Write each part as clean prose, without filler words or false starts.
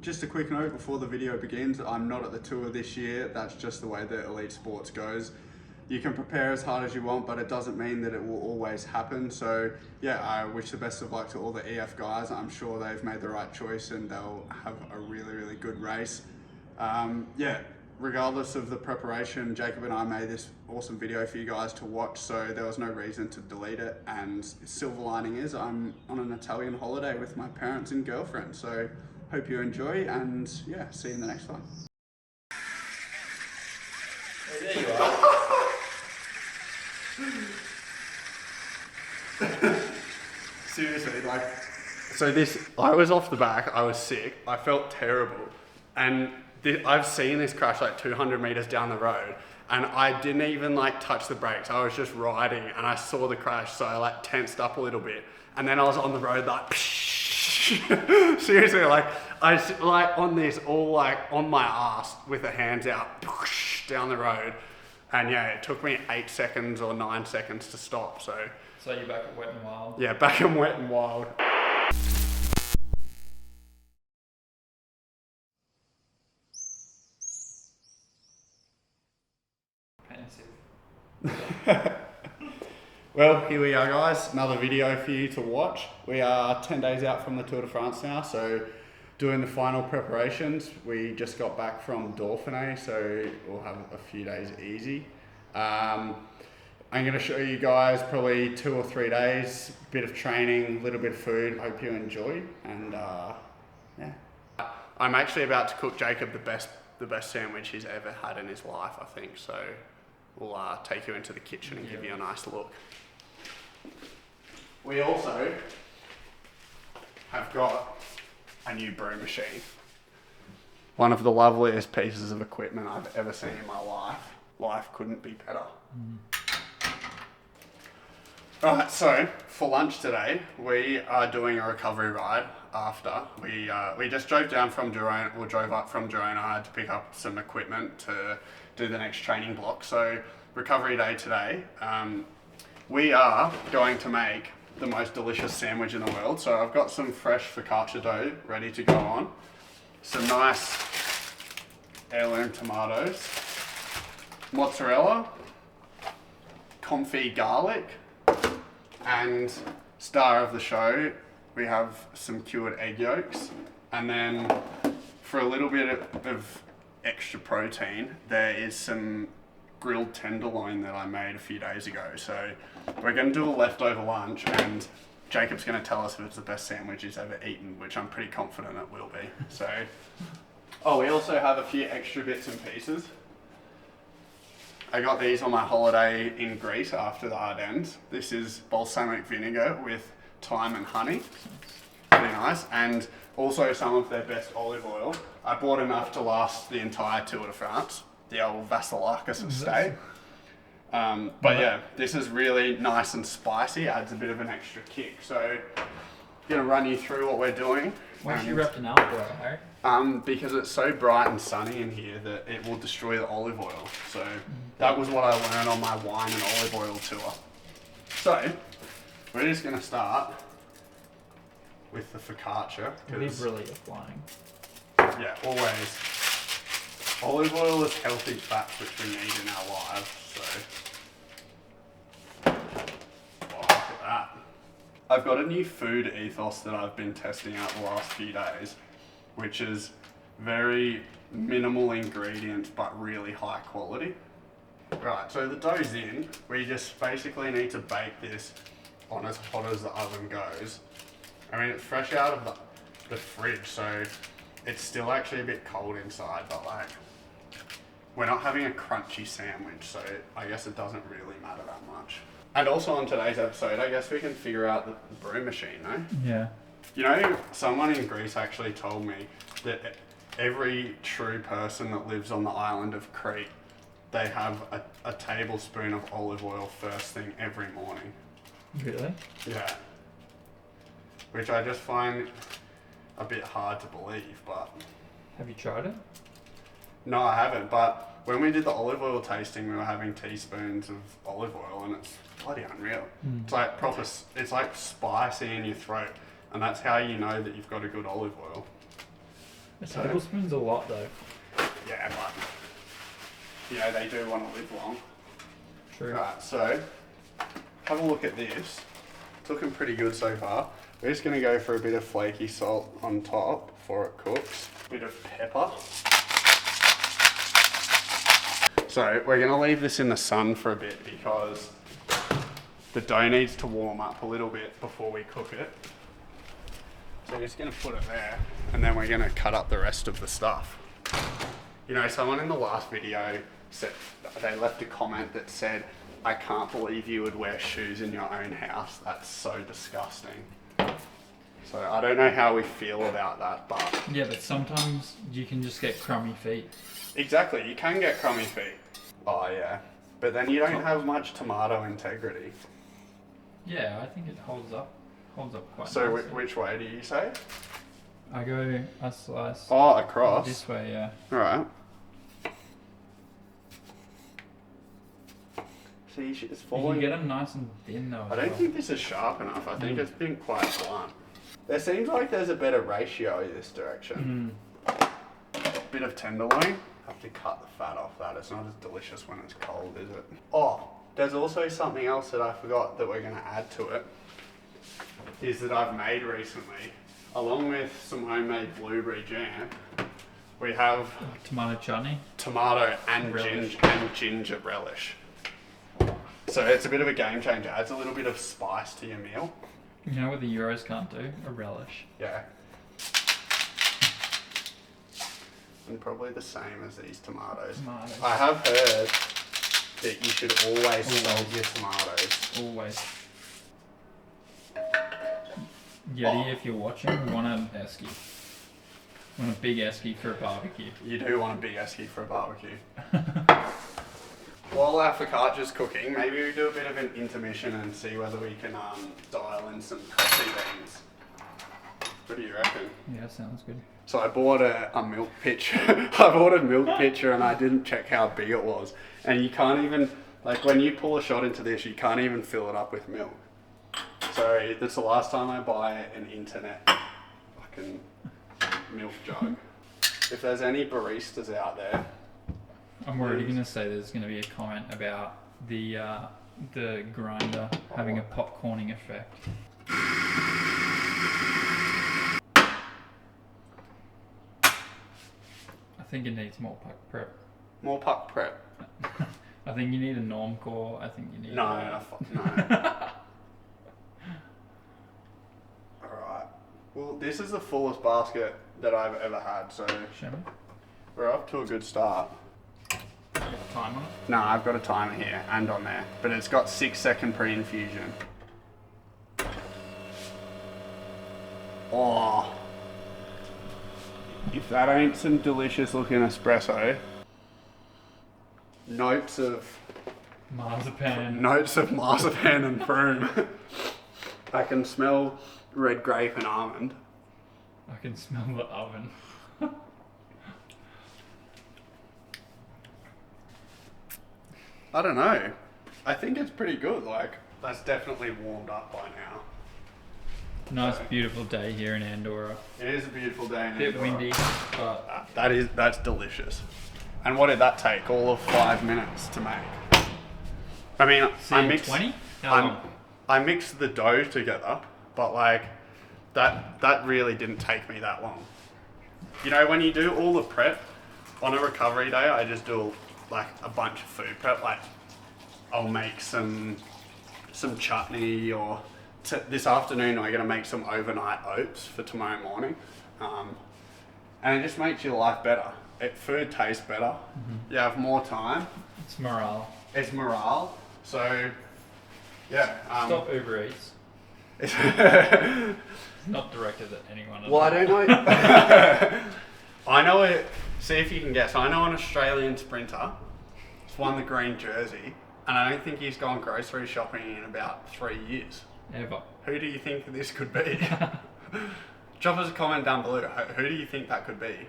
Just a quick note before the video begins, I'm not at the tour this year. That's just the way that elite sports goes. You can prepare as hard as you want, but it doesn't mean that it will always happen. So yeah, I wish the best of luck to all the EF guys. I'm sure they've made the right choice and they'll have a really, really good race. Yeah, regardless of the preparation, Jacob and I made this awesome video for you guys to watch, so there was no reason to delete it. And silver lining is I'm on an Italian holiday with my parents and girlfriend. So hope you enjoy, and yeah, see you in the next one. Oh, there you are. Seriously, like, so I was off the back, I was sick, I felt terrible, and I've seen this crash like 200 meters down the road, and I didn't even like touch the brakes. I was just riding, and I saw the crash, so I like tensed up a little bit, and then I was on the road like, seriously, like, I was like on this, all like on my ass with the hands out, down the road. And yeah, it took me 8 seconds or 9 seconds to stop, so. So you're back at Wet and Wild? Yeah, back in Wet and Wild. Pensive. Well, here we are guys, another video for you to watch. We are 10 days out from the Tour de France now, so doing the final preparations. We just got back from Dauphiné, so we'll have a few days easy. I'm going to show you guys probably 2 or 3 days, bit of training, a little bit of food. Hope you enjoy, and yeah. I'm actually about to cook Jacob the best sandwich he's ever had in his life, I think. So we'll take you into the kitchen and give you a nice look. We also have got a new brew machine. One of the loveliest pieces of equipment I've ever seen in my life. Life couldn't be better. Alright, so for lunch today, we are doing a recovery ride after. We just drove down from Girona, or drove up from Girona to pick up some equipment to do the next training block. So recovery day today. We are going to make the most delicious sandwich in the world. So I've got some fresh focaccia dough ready to go on. Some nice heirloom tomatoes. Mozzarella. Confit Garlic. And star of the show, we have some cured egg yolks. And then for a little bit of extra protein, there is some grilled tenderloin that I made a few days ago. So we're going to do a leftover lunch, and Jacob's going to tell us if it's the best sandwich he's ever eaten, which I'm pretty confident it will be. So, oh, we also have a few extra bits and pieces. I got these on my holiday in Greece after the Ardennes. This is balsamic vinegar with thyme and honey. Pretty nice. And also some of their best olive oil. I bought enough to last the entire Tour de France. The old Vasilakis estate. But yeah, this is really nice and spicy, adds a bit of an extra kick. So I'm gonna run you through what we're doing. Why don't you wrap an alcohol, Harry? Because it's so bright and sunny in here that it will destroy the olive oil. So that was what I learned on my wine and olive oil tour. So we're just gonna start with the focaccia. Be brilliant applying. Yeah, always. Olive oil is healthy fats which we need in our lives, so. Oh, look at that. I've got a new food ethos that I've been testing out the last few days, which is very minimal ingredients but really high quality. Right, so the dough's in. We just basically need to bake this on as hot as the oven goes. I mean, it's fresh out of the fridge, so it's still actually a bit cold inside, but like, we're not having a crunchy sandwich, so I guess it doesn't really matter that much. And also on today's episode, I guess we can figure out the brew machine, no? Yeah. You know, someone in Greece actually told me that every true person that lives on the island of Crete, they have a tablespoon of olive oil first thing every morning. Really? Yeah. Which I just find a bit hard to believe, but... Have you tried it? No, I haven't, but when we did the olive oil tasting, we were having teaspoons of olive oil, and it's bloody unreal. It's like proper, it's like spicy in your throat, and that's how you know that you've got a good olive oil. A tablespoon's a lot though. Yeah, but you know, they do want to live long. True. Right, so have a look at this. It's looking pretty good so far. We're just going to go for a bit of flaky salt on top before it cooks. A bit of pepper. So we're going to leave this in the sun for a bit because the dough needs to warm up a little bit before we cook it. So we're just going to put it there and then we're going to cut up the rest of the stuff. You know, someone in the last video said, they left a comment that said, "I can't believe you would wear shoes in your own house. That's so disgusting." So I don't know how we feel about that, but... Yeah, but sometimes you can just get crummy feet. Exactly, you can get crummy feet. Oh yeah, but then you don't have much tomato integrity. Yeah, I think it holds up quite So nicely. which way do you say? I slice Oh, across? this way, yeah. Alright. See, it's You can falling. get them nice and thin though. I don't think this is sharp enough. I think it's been quite blunt. There seems like there's a better ratio in this direction. Bit of tenderloin. Have to cut the fat off that. It's not as delicious when it's cold, is it? Oh, there's also something else that I forgot that we're going to add to it. Is that I've made recently, along with some homemade blueberry jam. We have tomato chutney, tomato and relish. ginger relish. So it's a bit of a game changer. Adds a little bit of spice to your meal. You know what the Euros can't do? A relish. Yeah. And probably the same as these tomatoes. I have heard that you should always salt your tomatoes. Always. Yeti, if you're watching, we want an esky. We want a big esky for a barbecue. You do want a big esky for a barbecue. While our focaccia's cooking, maybe we do a bit of an intermission and see whether we can dial in some coffee beans. What do you reckon? Yeah, sounds good. So I bought a milk pitcher. I bought a milk pitcher and I didn't check how big it was. And you can't even, like when you pull a shot into this, you can't even fill it up with milk. So that's the last time I buy an internet fucking milk jug. If there's any baristas out there, I'm already going to say there's going to be a comment about the grinder having a popcorning effect. I think it needs more puck prep. more puck prep. I think you need a norm core. I think you need... No. Alright. Well, this is the fullest basket that I've ever had, so Show me. we're off to a good start. You got a time on it? No, I've got a timer here and on there, but it's got 6-second pre-infusion. Oh, if that ain't some delicious looking espresso. Notes of Marzipan. marzipan and prune. I can smell red grape and almond. I can smell the oven. I don't know. I think it's pretty good. Like, that's definitely warmed up by now. Nice, beautiful day here in Andorra. It is a beautiful day in Bit Andorra. windy, but That's delicious. And what did that take? All of 5 minutes to make. I mean, I mixed 20? How long? I mixed the dough together, but like that really didn't take me that long. You know, when you do all the prep on a recovery day, I just do like a bunch of food prep. Like I'll make some chutney, or this afternoon I'm gonna make some overnight oats for tomorrow morning, and it just makes your life better. Food tastes better. Mm-hmm. You have more time. It's morale. It's morale. So, yeah. Stop Uber Eats. It's Not directed at anyone. well, I don't know. I know it. See if you can guess. I know an Australian sprinter. He's won the green jersey, and I don't think he's gone grocery shopping in about 3 years. Ever. Who do you think this could be? Drop us a comment down below. Who do you think that could be?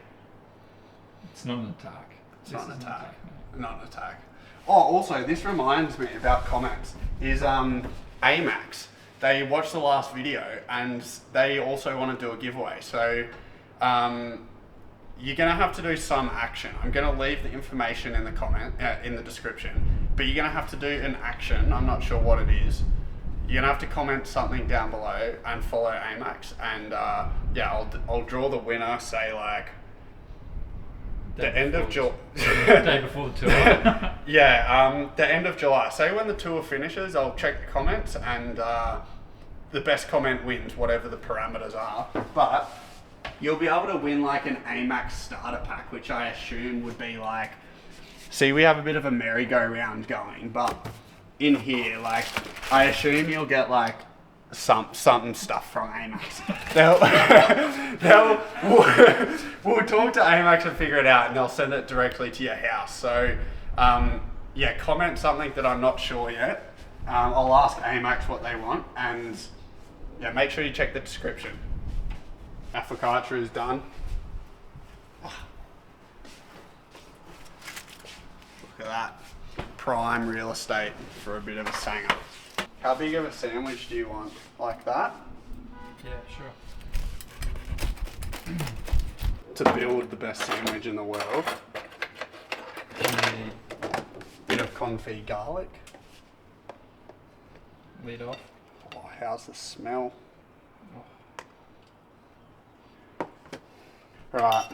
It's not an attack. It's not an attack. mate. Not an attack. Oh, also, this reminds me about comments. Is Amacx. They watched the last video and they also want to do a giveaway. So you're gonna have to do some action. I'm gonna leave the information in the comment, in the description, but you're gonna have to do an action. I'm not sure what it is. You're gonna have to comment something down below and follow Amacx, and yeah, I'll draw the winner. Say like the end of July. Day before the tour. Yeah, the end of July. Say when the tour finishes, I'll check the comments, and the best comment wins, whatever the parameters are. But you'll be able to win like an Amacx starter pack, which I assume would be like, see, we have a bit of a merry-go-round going, but in here, like, I assume you'll get like some stuff from Amacx. We'll talk to Amacx and figure it out, and they'll send it directly to your house. So yeah, comment something that I'm not sure yet. I'll ask Amacx what they want, and yeah, make sure you check the description. Our focaccia is done. Look at that. Prime real estate for a bit of a sanger. How big of a sandwich do you want? Like that? Yeah, sure. To build the best sandwich in the world. Bit of confit garlic. Lid off. Oh, how's the smell? Right.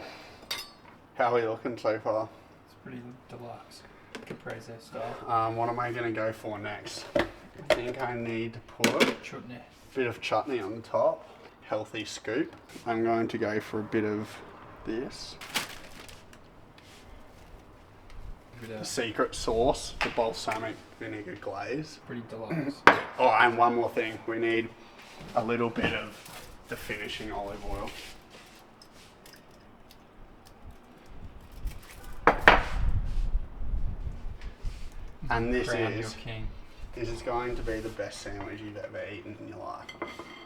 How are we looking so far? It's pretty deluxe. Caprese style. What am I going to go for next? I think I need to put Chutney. a bit of chutney on the top. Healthy scoop. I'm going to go for a bit of this. The secret sauce, the balsamic vinegar glaze. Pretty deluxe. Oh, and one more thing. We need a little bit of the finishing olive oil. And this is going to be the best sandwich you've ever eaten in your life.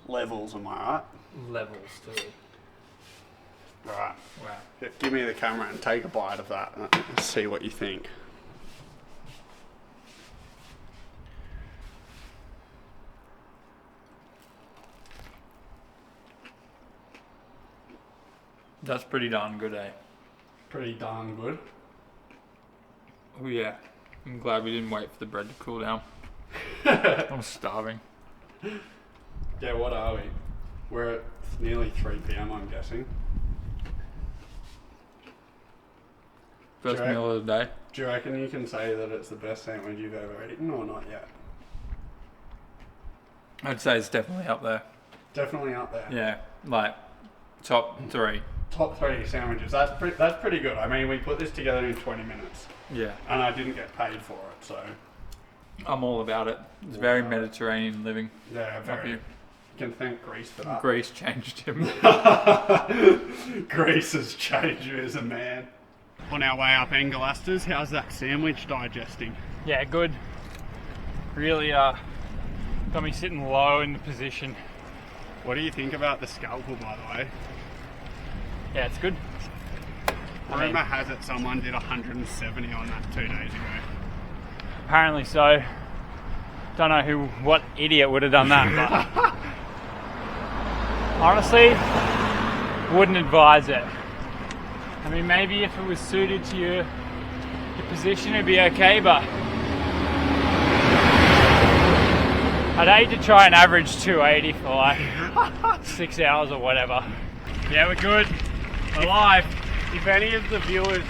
Levels, am I right? Levels too. Right. Wow. Give me the camera and take a bite of that and see what you think. That's pretty darn good, eh? Pretty darn good. Oh yeah. I'm glad we didn't wait for the bread to cool down. I'm starving. Yeah, what are we? We're at nearly 3 p.m, I'm guessing. First meal of the day. Do you reckon you can say that it's the best sandwich you've ever eaten, or not yet? I'd say it's definitely up there. Definitely up there. Yeah, like top 3. Top 3 sandwiches. That's pretty good. I mean, we put this together in 20 minutes. Yeah. And I didn't get paid for it, so. I'm all about it. It's very Mediterranean living. Yeah, very. You can thank Greece for that. Greece changed him. Greece has changed you as a man. On our way up Engelasters, how's that sandwich digesting? Yeah, good. Really got me sitting low in the position. What do you think about the scalpel, by the way? Yeah, it's good. Rumour has it someone did 170 on that 2 days ago. Apparently so. Don't know what idiot would have done that, but honestly, wouldn't advise it. I mean, maybe if it was suited to your position, it'd be okay, but I'd hate to try and average 280 for like 6 hours or whatever. Yeah, we're good. We're live. If any of the viewers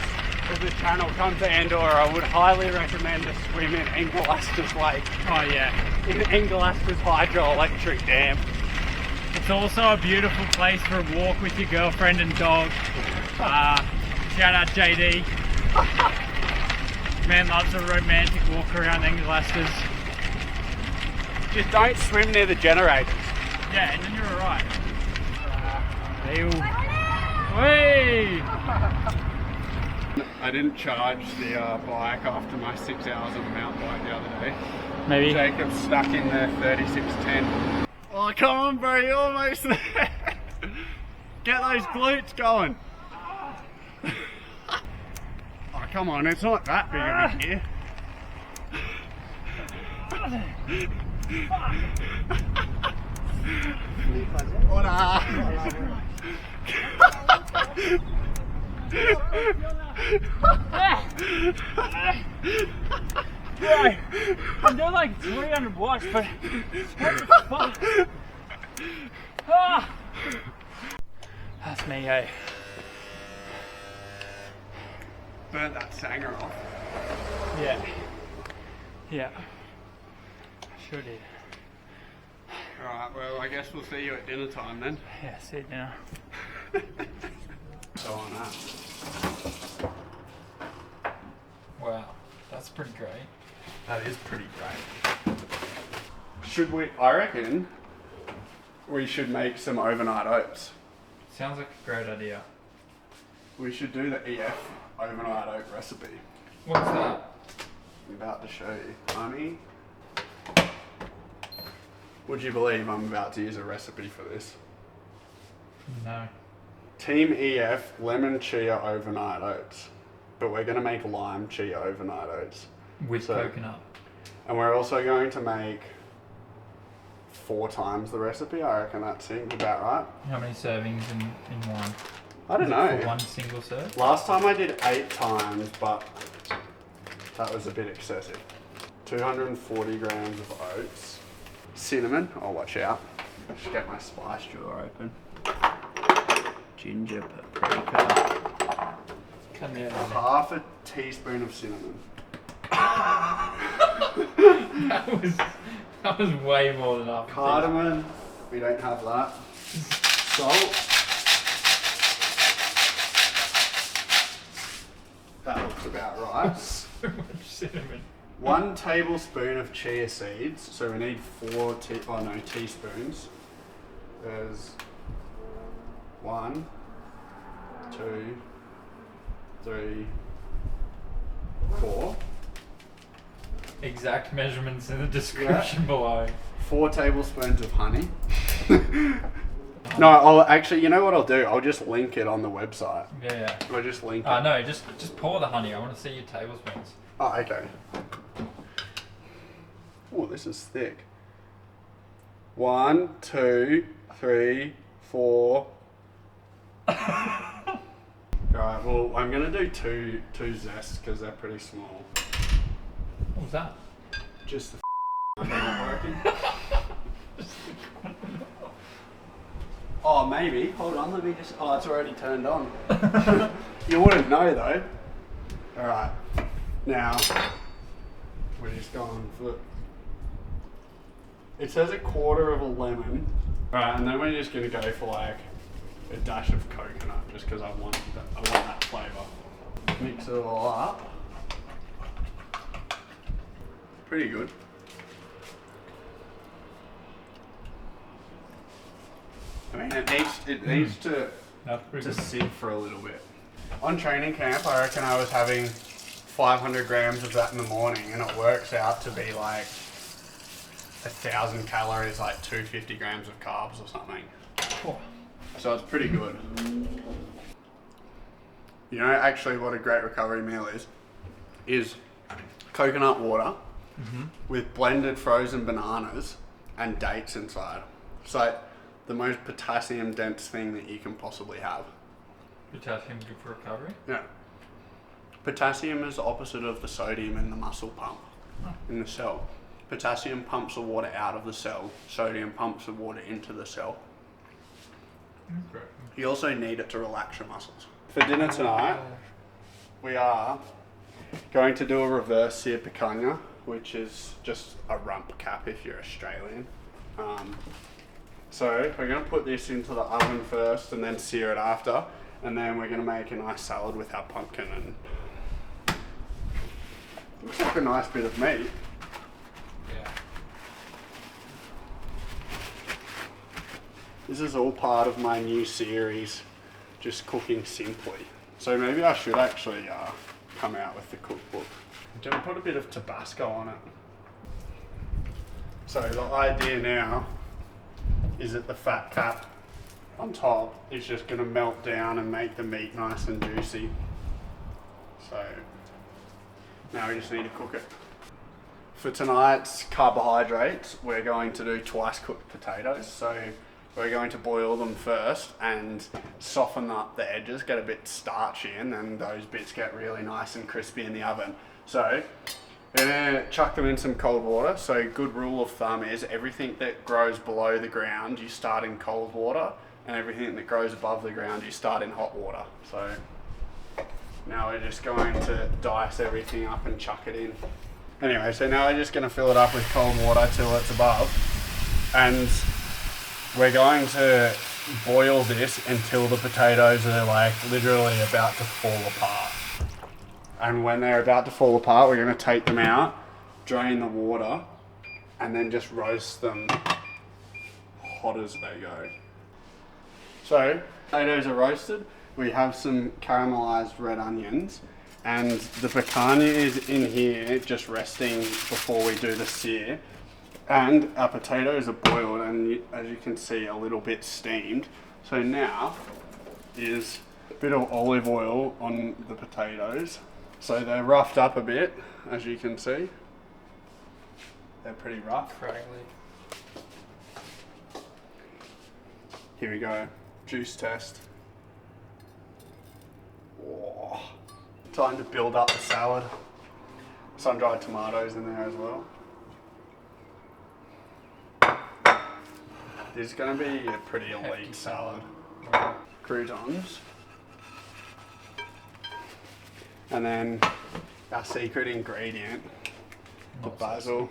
of this channel come to Andorra, I would highly recommend a swim in Engelasters Lake. Oh yeah. In Engelasters hydroelectric dam. It's also a beautiful place for a walk with your girlfriend and dog. Shout out JD. Man loves a romantic walk around Engelasters. Just don't swim near the generators. Yeah, and then you're alright. Whee! I didn't charge the bike after my 6 hours on the mountain bike the other day. Maybe. Jacob's stuck in the 3610. Oh, come on, bro, you're almost there. Get those glutes going. Oh, come on, it's not that big of a gear. Bro, I'm doing like 300 watts, but what the fuck? Ah. That's me, eh? Burnt that sanger off. Yeah. Yeah. Sure did. Alright, well, I guess we'll see you at dinner time then. Yeah, see you now. So on that. Wow, that's pretty great. That is pretty great. Should we, I reckon, we should make some overnight oats. Sounds like a great idea. We should do the EF overnight oat recipe. What's that? I'm about to show you. Honey, would you believe I'm about to use a recipe for this? No. Team EF lemon chia overnight oats. But we're going to make lime chia overnight oats. With coconut. And we're also going to make 4 times the recipe. I reckon that seems about right. How many servings in one? I don't know. For one single serve? Last time I did 8 times, but that was a bit excessive. 240 grams of oats. Cinnamon. Oh, watch out. I should get my spice drawer open. Ginger, paprika. Come here. Half a teaspoon of cinnamon. That was way more than half. Cardamom. We don't have that. Salt. That looks about right. So much cinnamon. 1 tablespoon of chia seeds. So we need 4 teaspoons. There's 1, 2, 3, 4. Exact measurements in the description below. 4 tablespoons of honey. No, I'll actually, you know what I'll do? I'll just link it on the website. Yeah. I'll just link it. No, just pour the honey. I want to see your tablespoons. Oh, okay. Oh, this is thick. 1, 2, 3, 4. Alright, well, I'm going to do two zests because they're pretty small. What was that? Just the not working. Oh, maybe. Hold on, let me just... Oh, it's already turned on. You wouldn't know, though. Alright. Now, we're just going for... It says 1/4 of a lemon. Alright, and then we're just going to go for, like, a dash of coconut, just because I want that flavour. Mix it all up. Pretty good. I mean, it needs to sit for a little bit. On training camp, I reckon I was having 500 grams of that in the morning, and it works out to be like 1,000 calories, like 250 grams of carbs or something. Oh. So it's pretty good. You know, actually, what a great recovery meal is coconut water with blended frozen bananas and dates inside. It's like the most potassium dense thing that you can possibly have. Potassium good for recovery? Yeah. Potassium is the opposite of the sodium in the muscle pump in the cell. Potassium pumps the water out of the cell. Sodium pumps the water into the cell. Okay. You also need it to relax your muscles. For dinner tonight, we are going to do a reverse sear picanha, which is just a rump cap if you're Australian. So we're going to put this into the oven first and then sear it after, and then we're going to make a nice salad with our pumpkin, and looks like a nice bit of meat. Yeah. This is all part of my new series, just cooking simply. So maybe I should actually come out with the cookbook. I'm going to put a bit of Tabasco on it. So the idea now is that the fat cap on top is just going to melt down and make the meat nice and juicy. So now we just need to cook it. For tonight's carbohydrates, we're going to do twice cooked potatoes. So we're going to boil them first and soften up the edges, get a bit starchy, and then those bits get really nice and crispy in the oven. So we're gonna chuck them in some cold water. So good rule of thumb is everything that grows below the ground, you start in cold water, and everything that grows above the ground, you start in hot water. So now we're just going to dice everything up and chuck it in. Anyway, so now we're just gonna fill it up with cold water till it's above. And we're going to boil this until the potatoes are like literally about to fall apart. And when they're about to fall apart, we're going to take them out, drain the water, and then just roast them hot as they go. So, potatoes are roasted. We have some caramelized red onions, and the picanha is in here just resting before we do the sear. And our potatoes are boiled, and as you can see, a little bit steamed. So now is a bit of olive oil on the potatoes. So they're roughed up a bit, as you can see. They're pretty rough. Here we go, juice test. Whoa. Time to build up the salad. Sun-dried tomatoes in there as well. This is going to be a pretty elite salad. Croutons. And then our secret ingredient, the basil.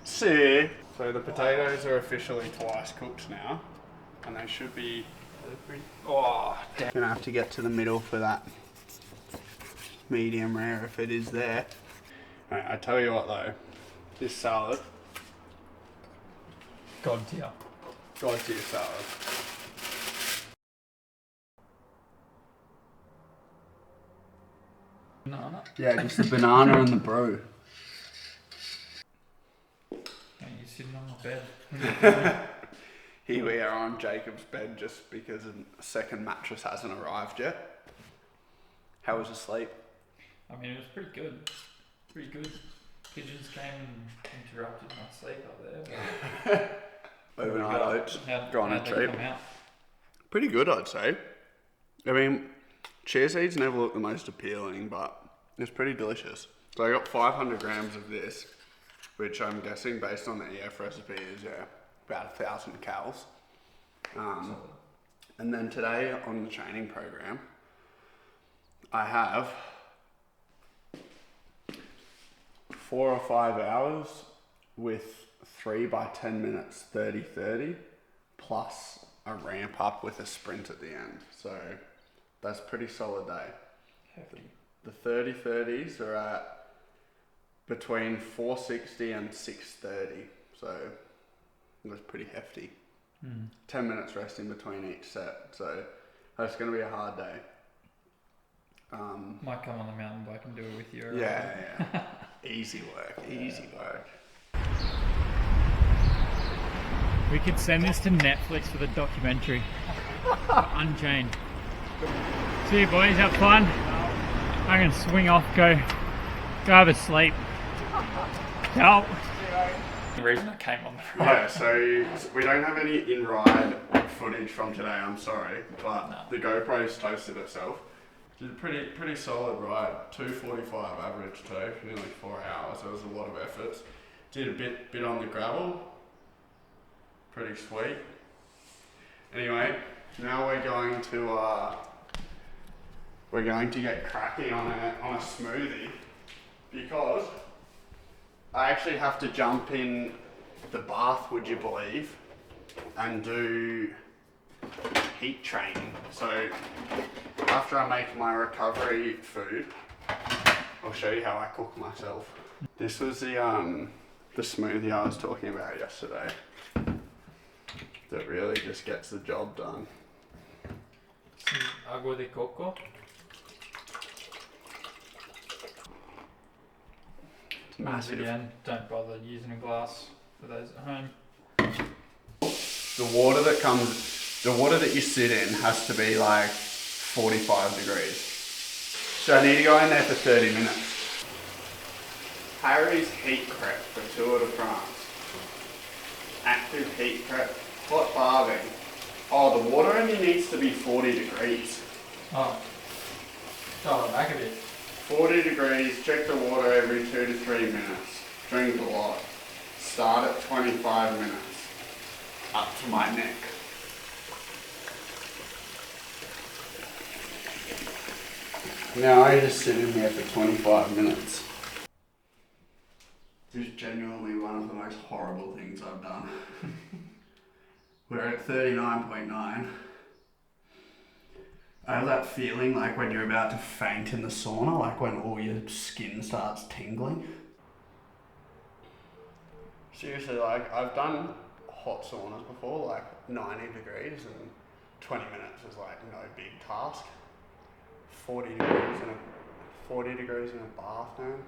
See? So the potatoes are officially twice cooked now. And they should be... Oh, damn. Gonna have to get to the middle for that medium rare if it is there. Right, I tell you what though, this salad, God tier. God tier salad. Banana. Yeah, just the banana and the brew. And you're sitting on my bed. Here we are on Jacob's bed just because a second mattress hasn't arrived yet. How was your sleep? I mean, it was pretty good. Pretty good. Pigeons came and interrupted my sleep up there. Overnight oats. How'd they come out? Pretty good, I'd say. I mean, chia seeds never look the most appealing, but it's pretty delicious. So I got 500 grams of this, which I'm guessing based on the EF recipe is about 1,000 calories. And then today on the training program, I have 4 or 5 hours with 3 by 10 minutes 30-30 plus a ramp up with a sprint at the end. So that's a pretty solid day. Hefty. The 30-30s are at between 460 and 630. So it was pretty hefty. 10 minutes rest in between each set. So that's going to be a hard day. Might come on the mountain bike and do it with you. Yeah. Easy work, easy work. We could send this to Netflix for the documentary. Unchained. See you boys, have fun. I can swing off, go have a sleep. Ciao. The reason I came on the ride. Yeah, so we don't have any in-ride footage from today, I'm sorry, but the GoPro's toasted itself. It's a pretty solid ride. 2:45 average today for nearly 4 hours. It was a lot of efforts. Did a bit on the gravel. Pretty sweet. Anyway, now we're going to get cracking on a smoothie because I actually have to jump in the bath, would you believe, and do heat training. So after I make my recovery food, I'll show you how I cook myself. This was the smoothie I was talking about yesterday that really just gets the job done. Agua de coco. It's massive. Again, don't bother using a glass for those at home. The water that you sit in has to be like 45 degrees. So I need to go in there for 30 minutes. Harry's heat prep for Tour de France. Active heat prep, hot bathing. Oh, the water only needs to be 40 degrees. Oh. Dial it back a bit. 40 degrees, check the water every 2 to 3 minutes. Drink a lot. Start at 25 minutes. Up to my neck. Now I just sit in here for 25 minutes. This is genuinely one of the most horrible things I've done. We're at 39.9. I have that feeling like when you're about to faint in the sauna, like when all your skin starts tingling. Seriously, like I've done hot saunas before, like 90 degrees, and 20 minutes is like no big task. 40 degrees in a bath, man.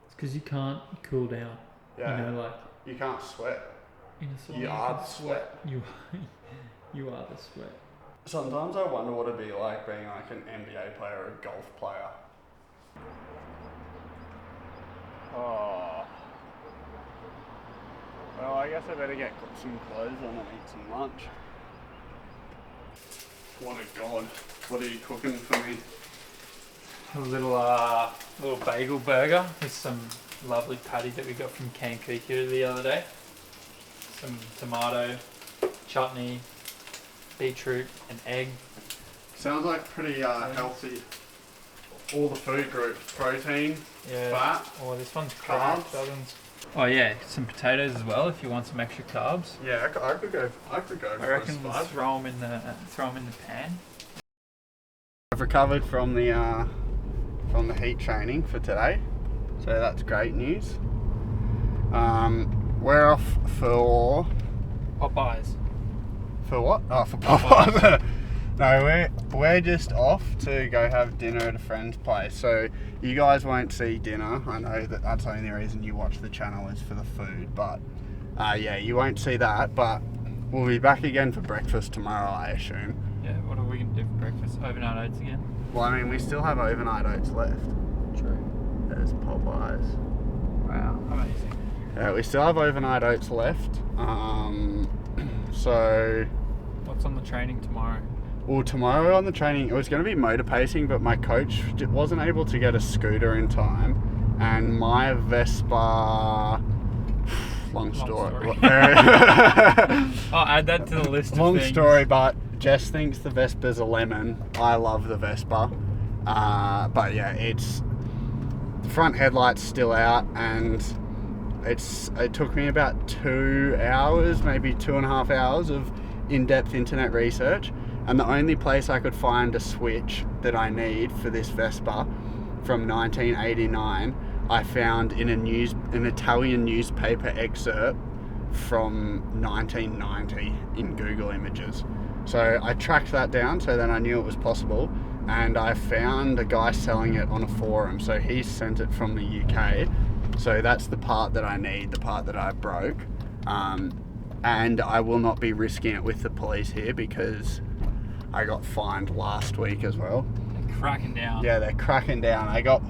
It's because you can't cool down. Yeah. You know, like you can't sweat. in a sauna, You are the sweat. You are the sweat. Sometimes I wonder what it'd be like being like an NBA player or a golf player. Oh. Well, I guess I better get some clothes on and eat some lunch. What a god. What are you cooking for me? A little bagel burger with some lovely patty that we got from Cancun the other day. Some tomato, chutney, beetroot, and egg. Sounds like pretty healthy. All the food groups: protein, fat. Oh, this one's carbs. carbs. Oh yeah, some potatoes as well if you want some extra carbs. Yeah, I could go. I for reckon a we'll spud. throw them in the pan. I've recovered from the heat training for today, so that's great news. We're off for Popeyes. For what? Oh, for Popeyes. No, we're just off to go have dinner at a friend's place. So you guys won't see dinner. I know that's the only reason you watch the channel is for the food, but yeah, you won't see that. But we'll be back again for breakfast tomorrow, I assume. Yeah, what are we going to do for breakfast? Overnight oats again? Well, I mean, we still have overnight oats left. True. There's Popeyes. Wow, amazing. Yeah, we still have overnight oats left. So... What's on the training tomorrow? Well, tomorrow on the training, it was going to be motor pacing, but my coach wasn't able to get a scooter in time, and my Vespa... Long story. I'll add that to the list of Long things. story, but Jess thinks the Vespa's a lemon. I love the Vespa. But yeah, the front headlight's still out, and it took me about 2 hours, maybe 2.5 hours of in-depth internet research, and the only place I could find a switch that I need for this Vespa from 1989 I found in an Italian newspaper excerpt from 1990 in Google Images. So I tracked that down, so then I knew it was possible, and I found a guy selling it on a forum. So he sent it from the UK. So that's the part that I need, the part that I broke. And I will not be risking it with the police here because I got fined last week as well. They're cracking down. Yeah, they're cracking down. I got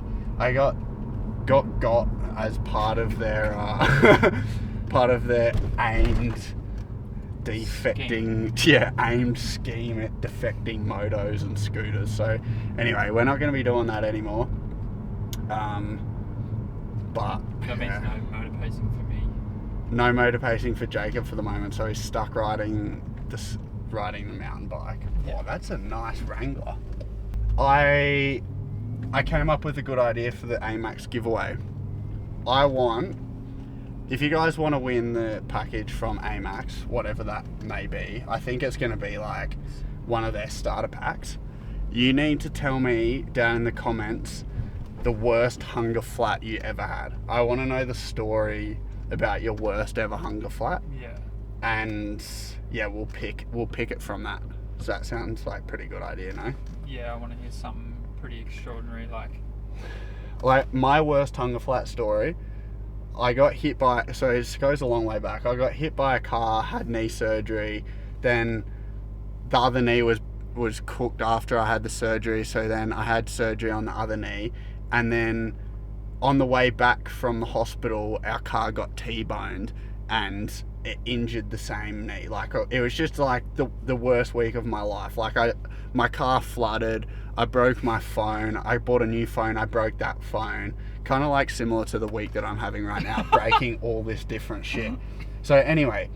as part of their aimed scheme at defecting motos and scooters. So anyway, we're not going to be doing that anymore. But That means no motor pacing for me. No motor pacing for Jacob for the moment, so he's stuck riding the mountain bike. Yeah. Oh, that's a nice Wrangler. I came up with a good idea for the Amacx giveaway. If you guys want to win the package from Amacx, whatever that may be, I think it's going to be like one of their starter packs. You need to tell me down in the comments the worst hunger flat you ever had. I want to know the story about your worst ever hunger flat. Yeah. And yeah, we'll pick it from that. Does that sound like a pretty good idea, no? Yeah, I want to hear something pretty extraordinary, like my worst hunger flat story. I got hit by, so it goes a long way back. I got hit by a car, had knee surgery, then the other knee was was cooked after I had the surgery, so then I had surgery on the other knee, and then on the way back from the hospital, our car got T-boned, and it injured the same knee. Like, it was just like the worst week of my life. Like, my car flooded, I broke my phone, I bought a new phone, I broke that phone. Kind of like similar to the week that I'm having right now, breaking all this different shit. So anyway,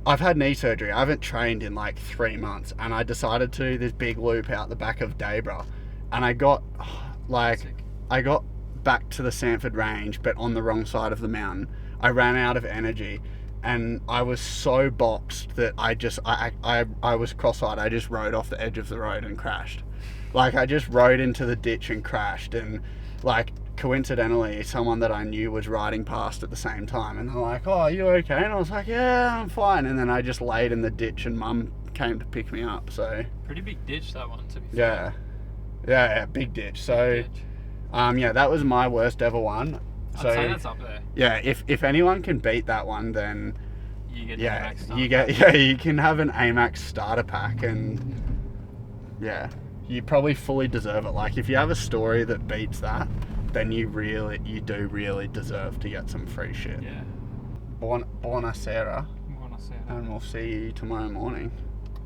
I've had knee surgery. I haven't trained in like 3 months, and I decided to do this big loop out the back of Debra, and I got back to the Sanford Range, but on the wrong side of the mountain. I ran out of energy, and I was so boxed that I was cross-eyed. I just rode off the edge of the road and crashed. Like, I just rode into the ditch and crashed, and like, coincidentally, someone that I knew was riding past at the same time, and they're like, "Oh, are you okay?" And I was like, "Yeah, I'm fine." And then I just laid in the ditch, and Mum came to pick me up. So Pretty big ditch, that one, to be yeah, fair. yeah, big ditch. So Big ditch. yeah, that was my worst ever one. I'd So say that's up there. yeah, if anyone can beat that one, then You get yeah, Amacx you starter get you can have an Amacx starter pack, and yeah, you probably fully deserve it. Like, if you have a story that beats that, then you do really deserve to get some free shit. Yeah. Buonasera, Buonasera. and we'll see you tomorrow morning.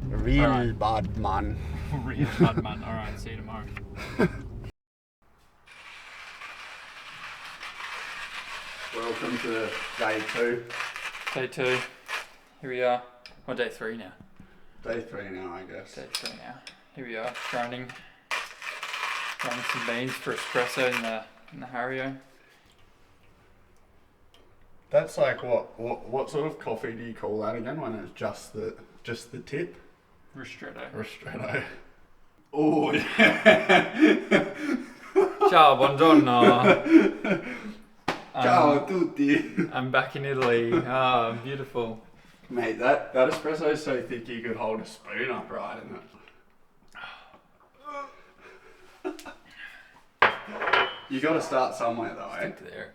Real Alright. bad man. Real bad man. Alright, see you tomorrow. Welcome to day 2. Day 2. Here we are. Or day 3 now. Day 3 now, I guess. Day 3 now. Here we are, grinding some beans for espresso in the Hario. That's like what sort of coffee do you call that again when it's just the tip? Ristretto. Oh yeah. Ciao, buongiorno. Ciao a tutti. I'm back in Italy. Ah, beautiful. Mate, that espresso is so thick you could hold a spoon upright in it. You got to start somewhere though, eh? There.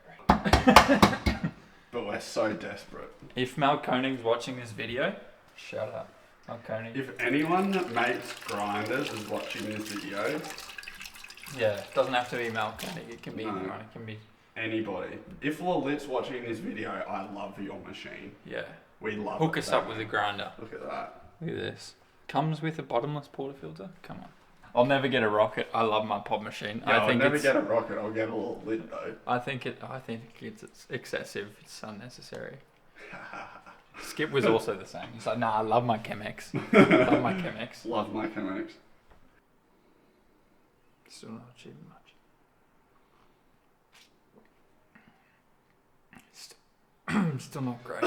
But we're so desperate. If Mel Koning's watching this video, shout out. Mel Koning. If anyone that makes grinders is watching this video, Yeah, it doesn't have to be Mel Koning. It can be No. anyone. It can be, anybody. If Lalit's watching this video, I love your machine. yeah. We love Hook it. us up with a grinder. Look at that. Look at this. Comes with a bottomless portafilter. Come on. I'll never get a rocket. I love my pod machine. Yeah, I think I'll never it's, get a rocket. I'll get a little lid though. I think it's excessive. It's unnecessary. Skip was also the same. He's like, nah, I love my Chemex. Love my Chemex. Love my Amacx. Still not achieving much. Still not great.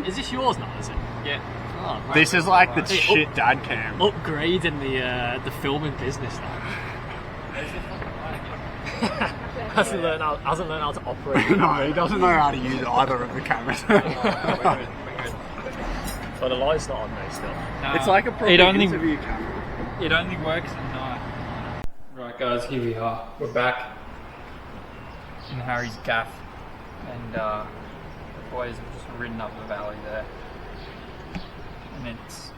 Is this yours now, is it? Yeah. Oh, right. This is like the Hey, shit dad cam. Upgrading the filming business now. hasn't learned how to operate. No, he doesn't know how to use either of the cameras. But the light's not on there still. It's like a proper interview camera. It only works at night. Right, guys, here we are. We're back in Harry's gaff, and the boys have just ridden up the valley there, and it's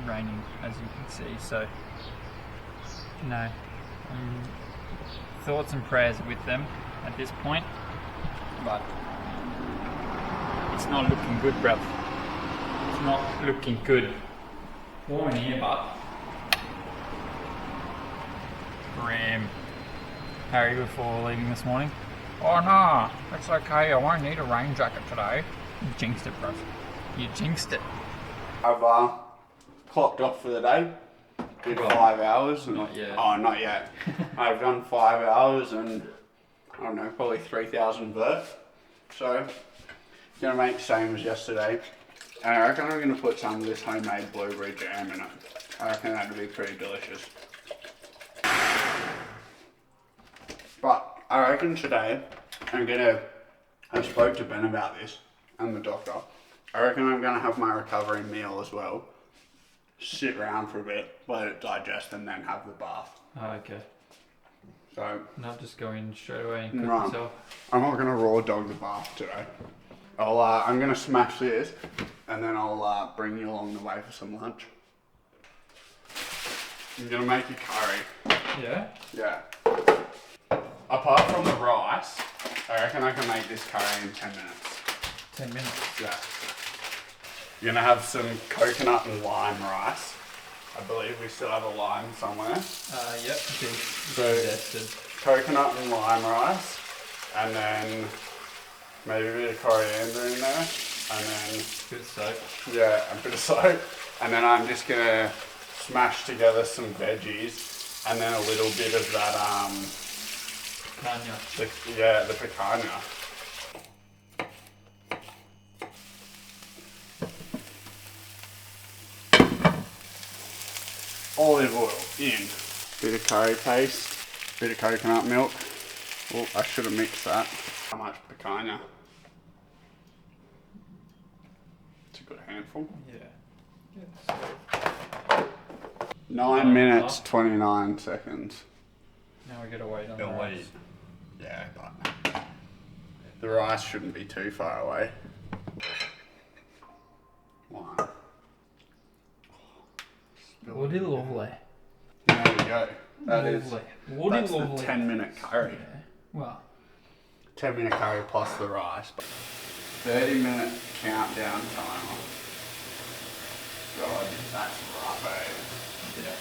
raining, as you can see. So, thoughts and prayers with them at this point, but it's not looking good, bruv. It's not looking good. Warm in here, but Ram. Harry, before leaving this morning. Oh no, it's okay, I won't need a rain jacket today. You jinxed it, bruv. You jinxed it. I've clocked off for the day. Did 5 hours. And, Not yet. Oh, not yet. I've done 5 hours and I don't know, probably 3,000 vert. So, gonna make the same as yesterday. And I reckon I'm gonna put some of this homemade blueberry jam in it. I reckon that'd be pretty delicious. But I reckon today I spoke to Ben about this and the doctor. I reckon I'm gonna have my recovery meal as well. Sit around for a bit, let it digest, and then have the bath. Oh, okay. So Not just go in straight away and cook No. yourself. I'm not gonna raw dog the bath today. I'm gonna smash this, and then I'll bring you along the way for some lunch. I'm gonna make a curry. Yeah? Yeah. Apart from the rice, I reckon I can make this curry in 10 minutes. 10 minutes. Yeah. You're gonna have some coconut and lime rice. I believe we still have a lime somewhere. Yep. So, coconut and lime rice, and then maybe a bit of coriander in there, and then Bit of soap. yeah, a bit of soap, and then I'm just gonna smash together some veggies, and then a little bit of that Picanha. the picanha. Olive oil in. Bit of curry paste, bit of coconut milk. Oh, I should have mixed that. How much picanha? It's a good handful. Yeah. 9 minutes, 29 seconds. Now we gotta wait on the rice. Yeah, but the rice shouldn't be too far away. One. Woody lovely. There we go. That is Woody that's lovely. the 10-minute curry. Yeah. Well, 10-minute curry plus the rice. 30-minute countdown timer. God, that's rough, eh? yeah.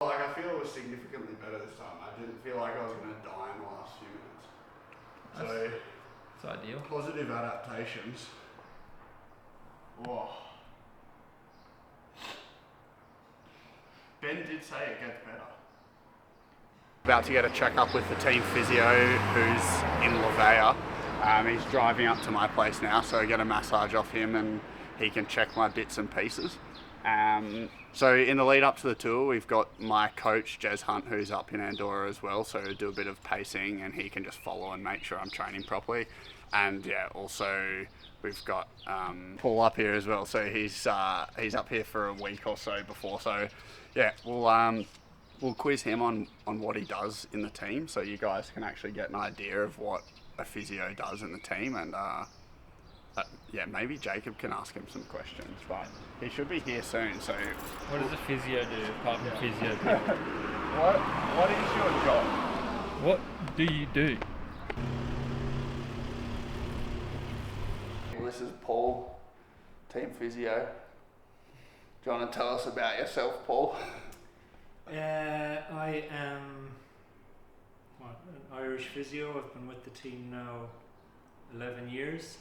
Like, I feel it was significantly better this time. I didn't feel like I was going to die in the last few minutes. So, It's ideal. positive adaptations. Whoa. Ben did say it gets better. About to get a checkup with the team physio who's in Lavea. He's driving up to my place now, so I get a massage off him and he can check my bits and pieces. So in the lead up to the tour, we've got my coach, Jez Hunt, who's up in Andorra as well, so do a bit of pacing and he can just follow and make sure I'm training properly. And yeah, also we've got Paul up here as well, so he's up here for a week or so before. So yeah, we'll quiz him on what he does in the team, so you guys can actually get an idea of what a physio does in the team. And yeah, maybe Jacob can ask him some questions, but he should be here soon. So What does a physio do apart from physio? what is your job? What do you do? This is Paul, team physio. Do you want to tell us about yourself, Paul? I am an Irish physio. I've been with the team now 11 years.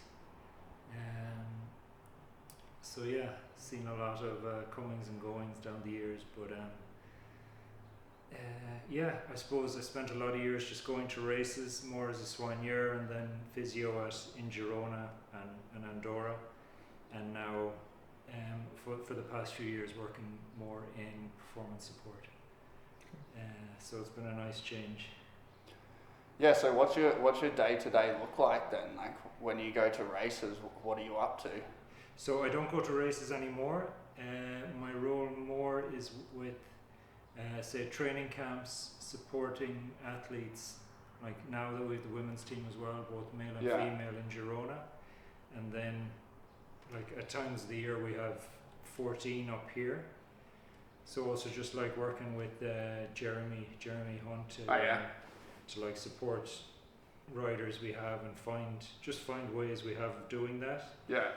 So yeah, seen a lot of comings and goings down the years, but yeah, I suppose I spent a lot of years just going to races more as a soigneur, and then physio in Girona and Andorra, and now for the past few years working more in performance support. So it's been a nice change. Yeah, so what's your day-to-day look like then? Like when you go to races, what are you up to? So I don't go to races anymore. My role more is with, say, training camps, supporting athletes. Like now that we have the women's team as well, both male and female in Girona. And then, like at times of the year, we have 14 up here. So also just like working with Jeremy Hunt to like support riders we have and find ways we have of doing that. Yeah.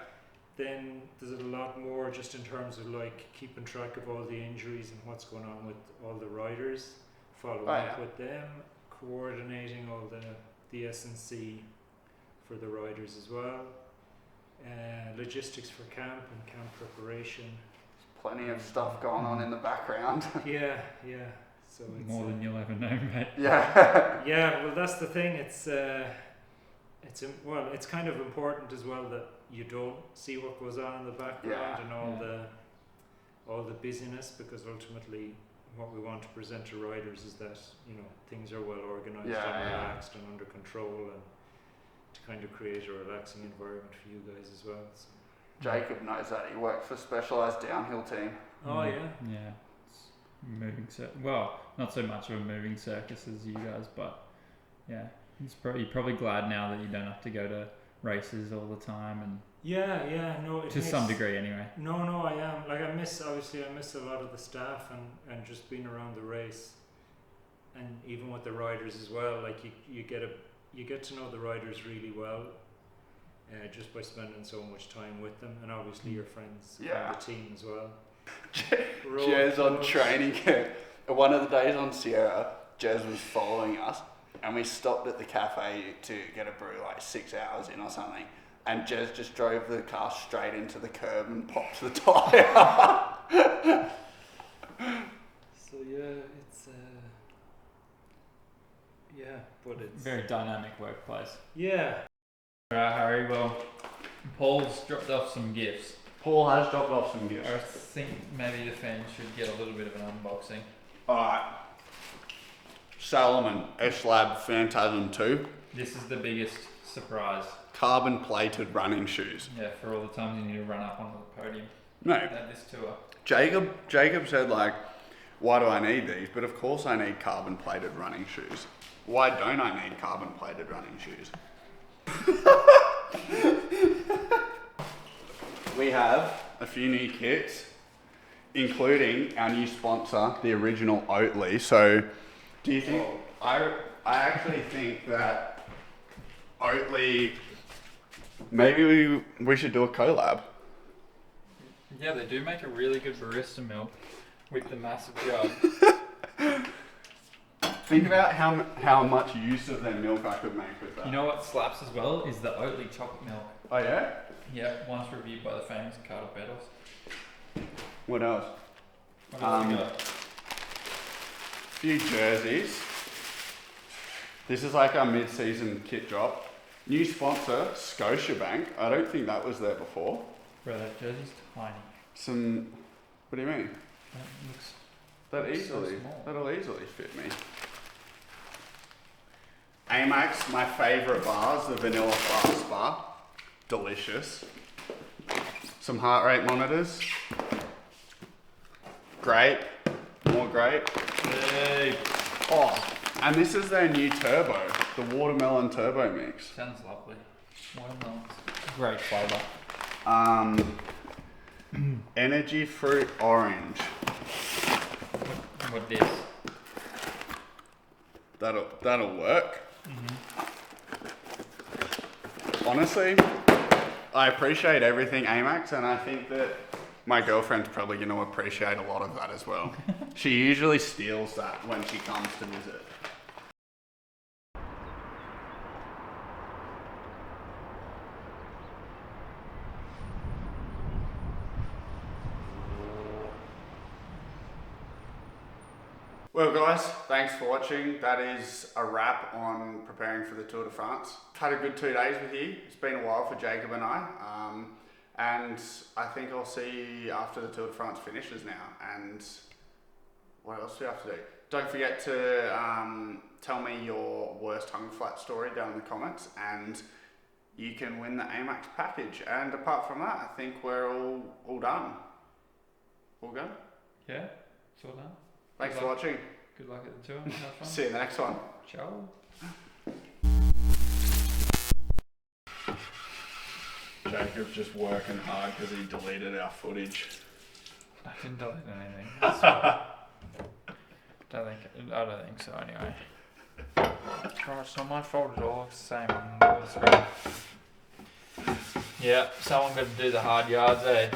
Then there's a lot more just in terms of like keeping track of all the injuries and what's going on with all the riders, following up with them, coordinating all the S&C for the riders as well, logistics for camp and camp preparation. Plenty of stuff going on in the background. Yeah. So it's More than you'll ever know, mate. Yeah. Yeah, well that's the thing. It's kind of important as well that you don't see what goes on in the background and all the busyness, because ultimately what we want to present to riders is that things are well organized and relaxed and under control, and to kind of create a relaxing environment for you guys as well. So. Jacob knows that. He works for Specialised Downhill Team. Oh yeah. Yeah. It's moving well, not so much of a moving circus as you guys, but yeah, you're probably glad now that you don't have to go to races all the time and No, to some degree anyway. No, I am. Like I miss a lot of the staff and just being around the race, and even with the riders as well. Like you get to know the riders really well, just by spending so much time with them, and obviously your friends on the team as well. Jez on training camp. One of the days on Sierra, Jez was following us, and we stopped at the cafe to get a brew like 6 hours in or something. And Jez just drove the car straight into the curb and popped the tyre. So it's but it's Very dynamic workplace. yeah. Alright, Harry, well, Paul's dropped off some gifts. Paul has dropped off some gifts. I think maybe the fans should get a little bit of an unboxing. Alright. Salomon S-Lab Phantasm 2. This is the biggest surprise. Carbon plated running shoes. Yeah, for all the times you need to run up onto the podium No. at this tour. Jacob said like, why do I need these? But of course I need carbon plated running shoes. Why don't I need carbon plated running shoes? We have a few new kits, including our new sponsor, the original Oatly. So, do you think, I actually think that Oatly, maybe we should do a collab. Yeah, they do make a really good barista milk with the massive jug. Think about how much use of their milk I could make with that. You know what slaps as well is the Oatly chocolate milk. Oh yeah? Yeah, once reviewed by the famous Carter Bettles. What else? What else we got? Few jerseys. This is like our mid-season kit drop. New sponsor, Scotiabank. I don't think that was there before. Bro, that jersey's tiny. What do you mean? That looks so small. That'll easily fit me. Amacx, my favourite bars, the vanilla fast bar. Delicious. Some heart rate monitors. Grape. More grape. Hey. Oh, and this is their new turbo, the watermelon turbo mix. Sounds lovely. Watermelons. Great flavour. Energy fruit orange. What this? That'll work. Honestly, I appreciate everything Amacx, and I think that my girlfriend's probably going to appreciate a lot of that as well. She usually steals that when she comes to visit. Well guys, thanks for watching. That is a wrap on preparing for the Tour de France. Had a good 2 days with you. It's been a while for Jacob and I. And I think I'll see you after the Tour de France finishes now. And what else do we have to do? Don't forget to tell me your worst hung flat story down in the comments, and you can win the Amacx package. And apart from that, I think we're all done. All good? Yeah, it's all done. Thanks for watching. Good luck at the tour. Have fun. See you in the next one. Ciao. Jacob's just working hard because he deleted our footage. I didn't delete anything. I don't think so anyway. God, it's not my fault at all. It's the same on the screen. Yeah, someone got to do the hard yards, eh?